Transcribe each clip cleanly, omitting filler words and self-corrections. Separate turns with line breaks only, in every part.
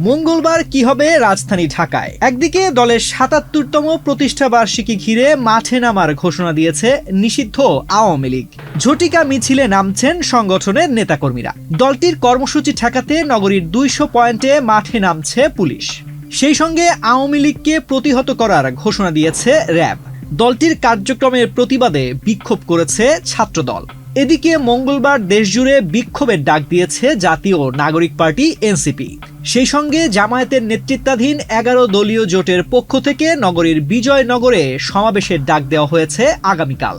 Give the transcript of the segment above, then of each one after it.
মঙ্গলবার কি হবে রাজধানী ঢাকায়? একদিকে দলের ৭৭তম প্রতিষ্ঠা বার্ষিকী ঘিরে মাঠে নামার ঘোষণা দিয়েছে নিষিদ্ধ আওয়ামী লীগ। ঝটিকা মিছিলে নামছেন সংগঠনের নেতাকর্মীরা। দলটির কর্মসূচি ঠেকাতে নগরীর ২০০ পয়েন্টে মাঠে নামছে পুলিশ। সেই সঙ্গে আওয়ামী লীগকে প্রতিহত করার ঘোষণা দিয়েছে র্যাব। দলটির কার্যক্রমের প্রতিবাদে বিক্ষোভ করেছে ছাত্রদল। এদিকে মঙ্গলবার দেশজুড়ে বিক্ষোভের ডাক দিয়েছে জাতীয় নাগরিক পার্টি এনসিপি। সেই সঙ্গে জামায়াতের নেতৃত্বাধীন ১১ দলীয় জোটের পক্ষ থেকে নগরীর বিজয়নগরে সমাবেশের ডাক দেওয়া হয়েছে আগামীকাল।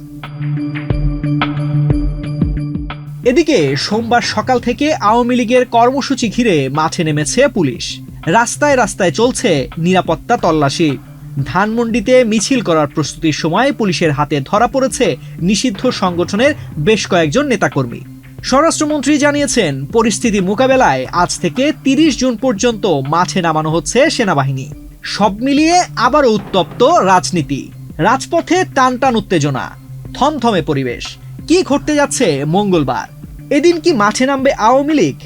এদিকে সোমবার সকাল থেকে আওয়ামী লীগের কর্মসূচি ঘিরে মাঠে নেমেছে পুলিশ। রাস্তায় রাস্তায় চলছে নিরাপত্তা তল্লাশি। ধানমন্ডিতে মিছিল করার প্রস্তুতির সময় পুলিশের হাতে ধরা পড়েছে নিষিদ্ধ সংগঠনের বেশ কয়েকজন নেতাকর্মী। স্বরাষ্ট্রমন্ত্রী জানিয়েছেন, পরিস্থিতি মোকাবেলায় আজ থেকে ৩০ জুন পর্যন্ত মাঠে নামানো হচ্ছে সেনাবাহিনী। সব মিলিয়ে আবারও উত্তপ্ত রাজনীতি, রাজপথে টানটান উত্তেজনা, থমথমে পরিবেশ। কি ঘটতে যাচ্ছে মঙ্গলবার? এদিন কি মাঠে নামবে আওয়ামী লীগ?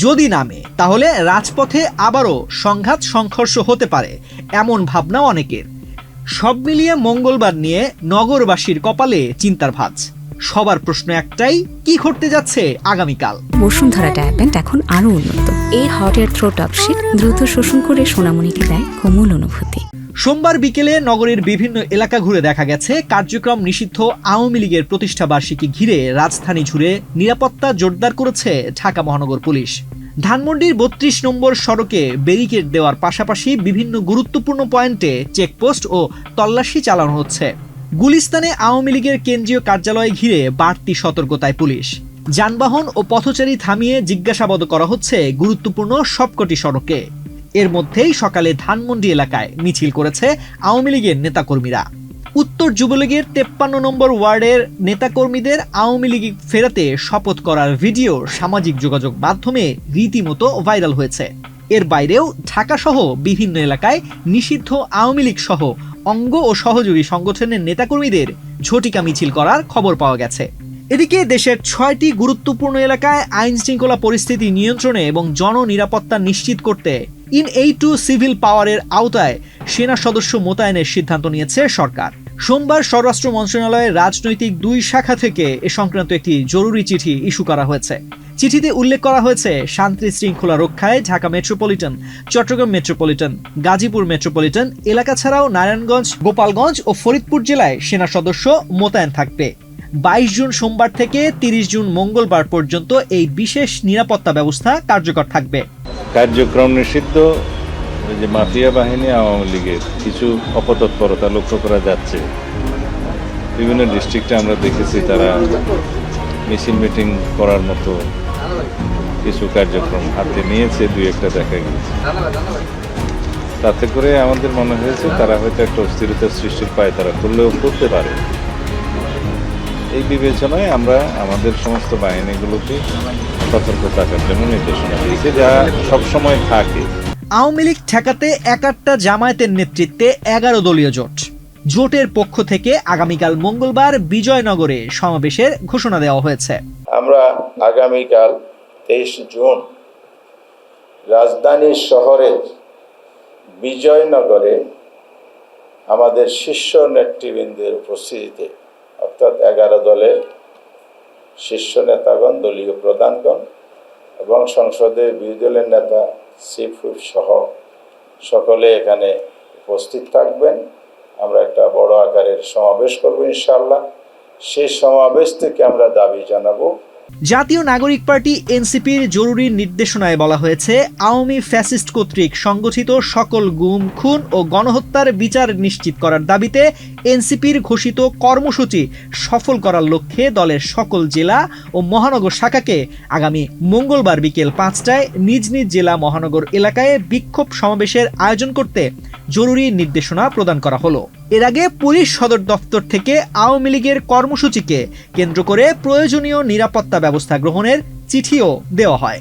যদি নামে তাহলে রাজপথে আবারও সংঘাত সংঘর্ষ হতে পারে, এমন ভাবনা অনেকের। সব মিলিয়ে মঙ্গলবার নিয়ে নগরবাসীর কপালে চিন্তার ভাঁজ। সবার প্রশ্ন একটাই, কি ঘটতে যাচ্ছে আগামীকাল?
বসুন্ধরা ডায়াপেন্ট এখন আরো উন্নত। এই হট এয়ার থ্রো টপশিট দ্রুত শোষণ করে সোনামণিকে দেয় কোমল অনুভূতি।
সোমবার বিকেলে নগরীর বিভিন্ন এলাকা ঘুরে দেখা গেছে কার্যক্রম নিষিদ্ধ আওয়ামী লীগের প্রতিষ্ঠা বার্ষিকী ঘিরে রাজধানী জুড়ে নিরাপত্তা জোরদার করেছে ঢাকা মহানগর পুলিশ। ধানমন্ডির ৩২ নম্বর সড়কে ব্যারিকেড দেওয়ার পাশাপাশি বিভিন্ন গুরুত্বপূর্ণ পয়েন্টে চেকপোস্ট ও তল্লাশি চালানো হচ্ছে। গুলিস্তানে আওয়ামী লীগের কেন্দ্রীয় কার্যালয় ঘিরে বাড়তি সতর্কতায় পুলিশ। যানবাহন ও পথচারী থামিয়ে জিজ্ঞাসাবাদ করা হচ্ছে গুরুত্বপূর্ণ সবকটি সড়কে। এর মধ্যেই সকালে ধানমন্ডি এলাকায় মিছিল করেছে আওয়ামী লীগের নেতাকর্মীরা। উত্তর যুবলীগের ৫৩ নম্বর ওয়ার্ডের নেতাকর্মীদের আওয়ামী লীগ ফেরাতে শপথ করার ভিডিও সামাজিক যোগাযোগ মাধ্যমে রীতিমতো ভাইরাল হয়েছে। এর বাইরেও ঢাকাসহ বিভিন্ন এলাকায় নিষিদ্ধ আওয়ামী লীগ সহ অঙ্গ ও সহযোগী সংগঠনের নেতাকর্মীদের ঝটিকা মিছিল করার খবর পাওয়া গেছে। এদিকে দেশের ৬টি গুরুত্বপূর্ণ এলাকায় আইন শৃঙ্খলা পরিস্থিতি নিয়ন্ত্রণে এবং জননিরাপত্তা নিশ্চিত করতে ইন-এইটু সিভিল পাওয়ারের আওতায় সেনা সদস্য মোতায়েনের সিদ্ধান্ত নিয়েছে সরকার। সোমবার স্বরাষ্ট্র মন্ত্রণালয়ের রাজনৈতিক ২ শাখা থেকে এ সংক্রান্ত একটি জরুরি চিঠি ইস্যু করা হয়েছে। চিঠিতে উল্লেখ করা হয়েছে, শান্তি শৃঙ্খলা রক্ষায় Dhaka metropolitan, Chittagong metropolitan, Gazipur metropolitan এলাকা ছাড়াও নারায়ণগঞ্জ, গোপালগঞ্জ ও ফরিদপুর জেলায় সেনা সদস্য মোতায়েন থাকবে। ২২ জুন সোমবার থেকে ৩০ জুন মঙ্গলবার পর্যন্ত এই বিশেষ নিরাপত্তা ব্যবস্থা কার্যকর থাকবে।
কার্যক্রম নিষিদ্ধ যে মাফিয়া বাহিনী আওয়ামী লীগের কিছু অপতৎপরতা লক্ষ্য করা যাচ্ছে। বিভিন্ন ডিস্ট্রিক্টে আমরা দেখেছি তারা মিছিল মিটিং করার মতো কিছু কার্যক্রম হাতে নিয়েছে, ২-১টা দেখা গিয়েছে। তাতে করে আমাদের মনে হয়েছে তারা হয়তো একটা অস্থিরতার সৃষ্টির পায় তারা করলেও করতে পারে। এই বিবেচনায় আমরা আমাদের সমস্ত বাহিনীগুলোকে সতর্ক থাকার জন্য নির্দেশনা দিয়েছি, যা সবসময় থাকে।
আওয়ামী লীগ ঠেকাতে একাত্তা জামায়াতের নেতৃত্বে ১১ দলীয় জোট। জোটের পক্ষ থেকে আগামীকাল মঙ্গলবার বিজয়নগরে সমাবেশের ঘোষণা দেওয়া হয়েছে।
আমরা আগামীকাল ২৩ জুন রাজধানী শহরের বিজয়নগরে আমাদের শীর্ষ নেতৃবৃন্দের উপস্থিতিতে, অর্থাৎ ১১ দলের শীর্ষ নেতাগণ, দলীয় প্রধানগণ এবং সংসদের বিরোধী দলের নেতা, চিফ হুইপ সহ সকলে এখানে উপস্থিত থাকবেন। আমরা একটা বড় আকারের সমাবেশ করব ইনশাআল্লাহ। সেই সমাবেশ থেকে আমরা দাবি জানাবো।
জাতীয় নাগরিক পার্টি এনসিপির জরুরি নির্দেশনায় বলা হয়েছে, আওয়ামী ফ্যাসিস্ট কর্তৃক সংগঠিত সকল গুম, খুন ও গণহত্যার বিচার নিশ্চিত করার দাবিতে এনসিপির ঘোষিত কর্মসূচি সফল করার লক্ষ্যে দলের সকল জেলা ও মহানগর শাখাকে আগামী মঙ্গলবার বিকেল ৫টায় নিজ নিজ জেলা মহানগর এলাকায় বিক্ষোভ সমাবেশের আয়োজন করতে জরুরি নির্দেশনা প্রদান করা হলো। এর আগে পুলিশ সদর দপ্তর থেকে আওয়ামী লীগের কর্মসূচিকে কেন্দ্র করে প্রয়োজনীয় নিরাপত্তা ব্যবস্থা গ্রহণের চিঠিও দেওয়া হয়।